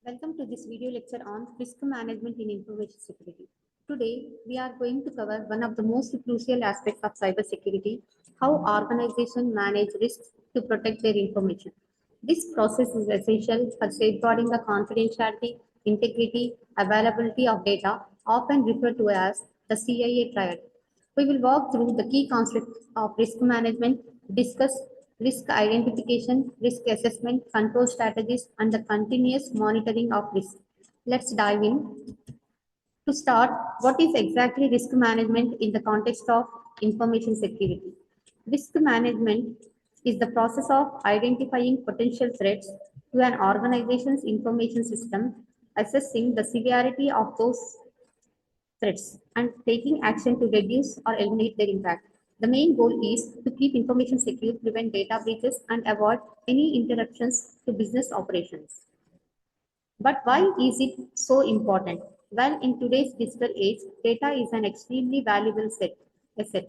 Welcome to this video lecture on risk management in information security. Today, we are going to cover one of the most crucial aspects of cybersecurity, how organizations manage risks to protect their information. This process is essential for safeguarding the confidentiality, integrity, availability of data, often referred to as the CIA triad. We will walk through the key concepts of risk management, discuss risk identification, risk assessment, control strategies, and the continuous monitoring of risk. Let's dive in. To start, what is exactly risk management in the context of information security? Risk management is the process of identifying potential threats to an organization's information system, assessing the severity of those threats and taking action to reduce or eliminate their impact. The main goal is to keep information secure, prevent data breaches, and avoid any interruptions to business operations. But why is it so important? Well, in today's digital age, data is an extremely valuable asset.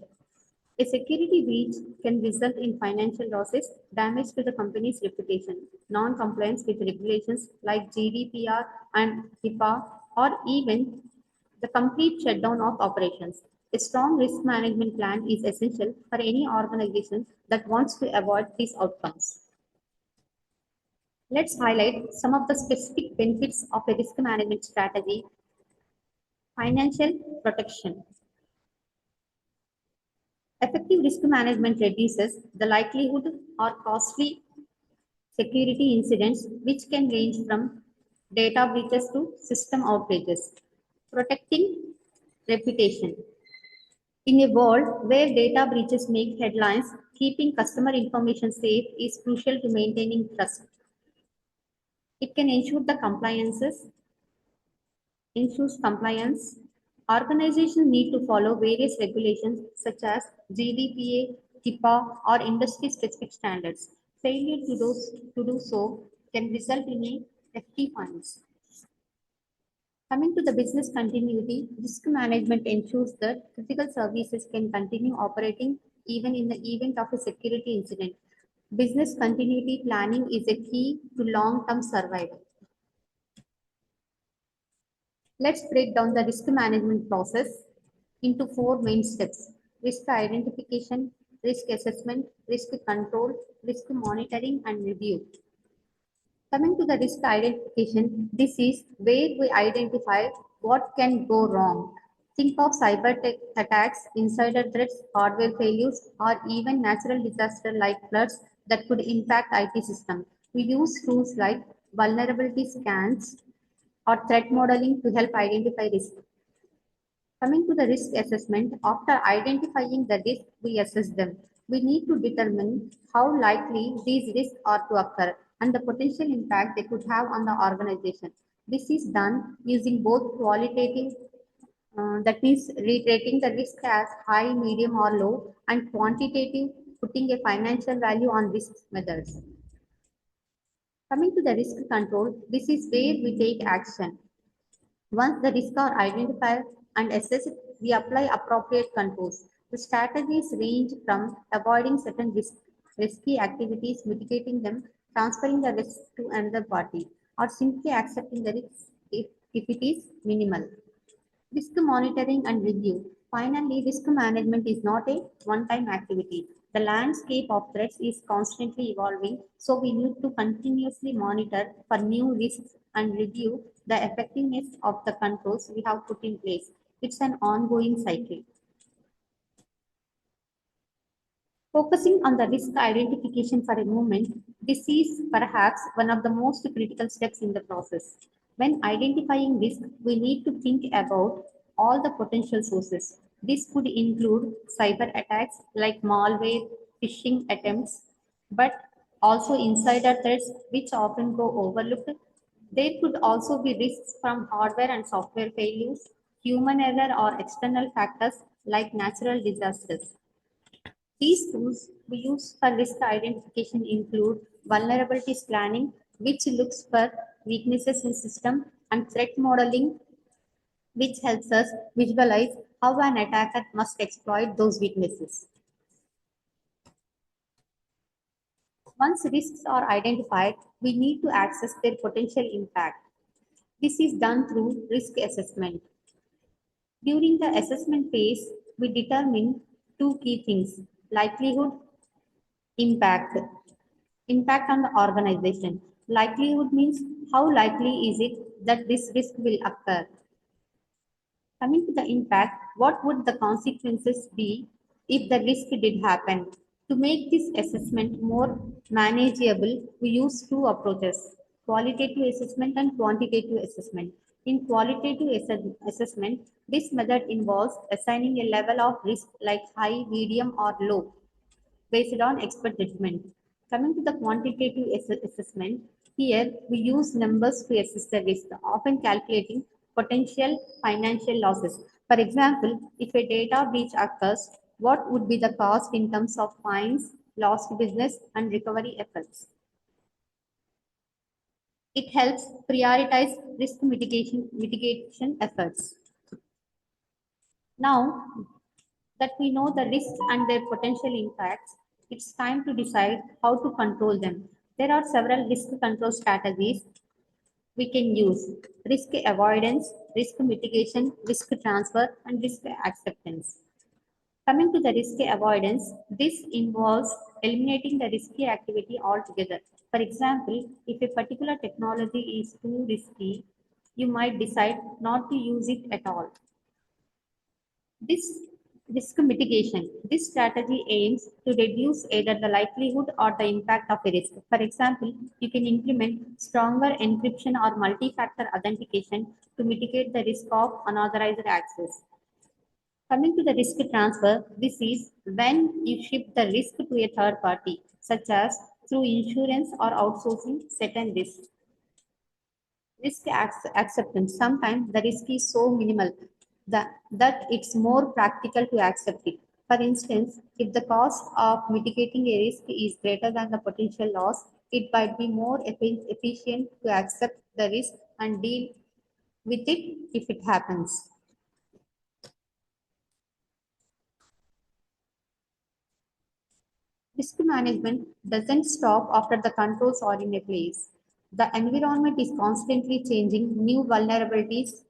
A security breach can result in financial losses, damage to the company's reputation, non-compliance with regulations like GDPR and HIPAA, or even the complete shutdown of operations. A strong risk management plan is essential for any organization that wants to avoid these outcomes. Let's highlight some of the specific benefits of a risk management strategy. Financial protection. Effective risk management reduces the likelihood or costly security incidents, which can range from data breaches to system outages. Protecting reputation. In a world where data breaches make headlines, keeping customer information safe is crucial to maintaining trust. It can ensures compliance. Organizations need to follow various regulations such as GDPA, HIPAA, or industry-specific standards. Failure to do so can result in a hefty fines. Coming to the business continuity, risk management ensures that critical services can continue operating even in the event of a security incident. Business continuity planning is a key to long-term survival. Let's break down the risk management process into four main steps: risk identification, risk assessment, risk control, risk monitoring, and review. Coming to the risk identification, this is where we identify what can go wrong. Think of cyber attacks, insider threats, hardware failures, or even natural disaster like floods that could impact IT systems. We use tools like vulnerability scans or threat modeling to help identify risk. Coming to the risk assessment, after identifying the risk, we assess them. We need to determine how likely these risks are to occur and the potential impact they could have on the organization. This is done using both qualitative, that means rating the risk as high, medium, or low, and quantitative, putting a financial value on risk methods. Coming to the risk control, this is where we take action. Once the risks are identified and assessed, we apply appropriate controls. The strategies range from avoiding certain risky activities, mitigating them, transferring the risk to another party, or simply accepting the risk if it is minimal. Risk monitoring and review. Finally, risk management is not a one-time activity. The landscape of threats is constantly evolving, so we need to continuously monitor for new risks and review the effectiveness of the controls we have put in place. It's an ongoing cycle. Focusing on the risk identification for a moment, this is perhaps one of the most critical steps in the process. When identifying risk, we need to think about all the potential sources. This could include cyber attacks like malware, phishing attempts, but also insider threats which often go overlooked. There could also be risks from hardware and software failures, human error, or external factors like natural disasters. These tools we use for risk identification include vulnerability scanning, which looks for weaknesses in system, and threat modeling, which helps us visualize how an attacker must exploit those weaknesses. Once risks are identified, we need to assess their potential impact. This is done through risk assessment. During the assessment phase, we determine two key things: likelihood, impact. Impact on the organization. Likelihood means how likely is it that this risk will occur. Coming to the impact, what would the consequences be if the risk did happen? To make this assessment more manageable, we use two approaches: qualitative assessment and quantitative assessment. In qualitative assessment, this method involves assigning a level of risk like high, medium, or low based on expert judgment. Coming to the quantitative assessment, here we use numbers to assess the risk, often calculating potential financial losses. For example, if a data breach occurs, what would be the cost in terms of fines, lost business, and recovery efforts? It helps prioritize risk mitigation efforts. Now that we know the risks and their potential impacts, it's time to decide how to control them. There are several risk control strategies we can use: risk avoidance, risk mitigation, risk transfer, and risk acceptance. Coming to the risk avoidance, this involves eliminating the risky activity altogether. For example, if a particular technology is too risky, you might decide not to use it at all. This risk mitigation. This strategy aims to reduce either the likelihood or the impact of a risk. For example, you can implement stronger encryption or multi-factor authentication to mitigate the risk of unauthorized access. Coming to the risk transfer, this is when you shift the risk to a third party, such as through insurance or outsourcing certain risks. Acceptance. Sometimes the risk is so minimal that it's more practical to accept it. For instance, if the cost of mitigating a risk is greater than the potential loss, it might be more efficient to accept the risk and deal with it if it happens. Risk management doesn't stop after the controls are in a place. The environment is constantly changing. New vulnerabilities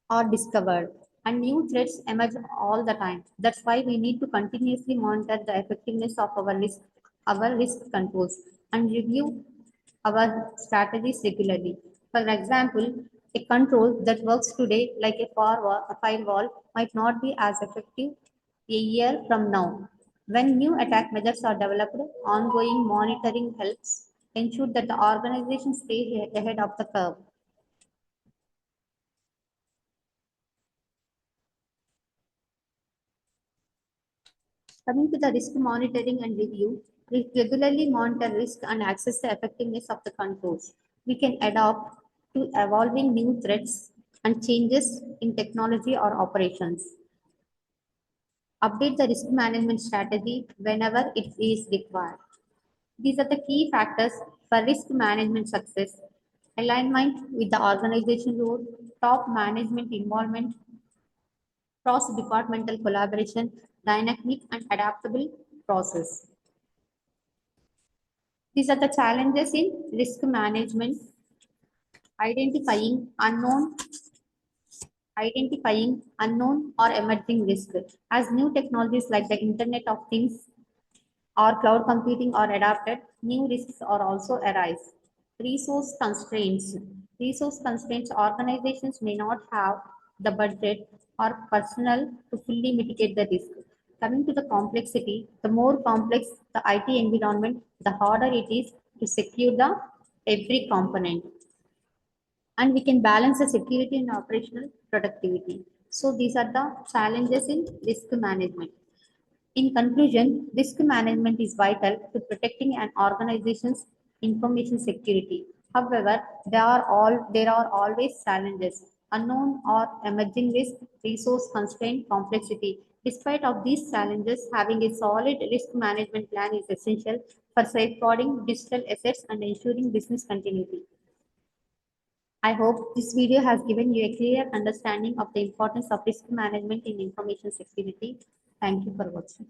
are discovered and new threats emerge all the time. That's why we need to continuously monitor the effectiveness of our risk controls and review our strategies regularly. For example, a control that works today like a firewall might not be as effective a year from now. When new attack methods are developed, ongoing monitoring helps ensure that the organization stays ahead of the curve. Coming to the risk monitoring and review, we regularly monitor risk and assess the effectiveness of the controls. We can adapt to evolving new threats and changes in technology or operations. Update the risk management strategy whenever it is required. These are the key factors for risk management success: alignment with the organization role, top management involvement, cross-departmental collaboration, dynamic and adaptable process. These are the challenges in risk management: identifying unknown, identifying unknown or emerging risk. As new technologies like the Internet of Things or cloud computing are adopted, new risks are also arise. Resource constraints. Resource constraints: organizations may not have the budget or personnel to fully mitigate the risk. Coming to the complexity, the more complex the IT environment, the harder it is to secure the every component. And we can balance the security and operational productivity. So these are the challenges in risk management. In conclusion, risk management is vital to protecting an organization's information security. However, there are always challenges: unknown or emerging risk, resource constraint, complexity. Despite of these challenges, having a solid risk management plan is essential for safeguarding digital assets and ensuring business continuity. I hope this video has given you a clear understanding of the importance of risk management in information security. Thank you for watching.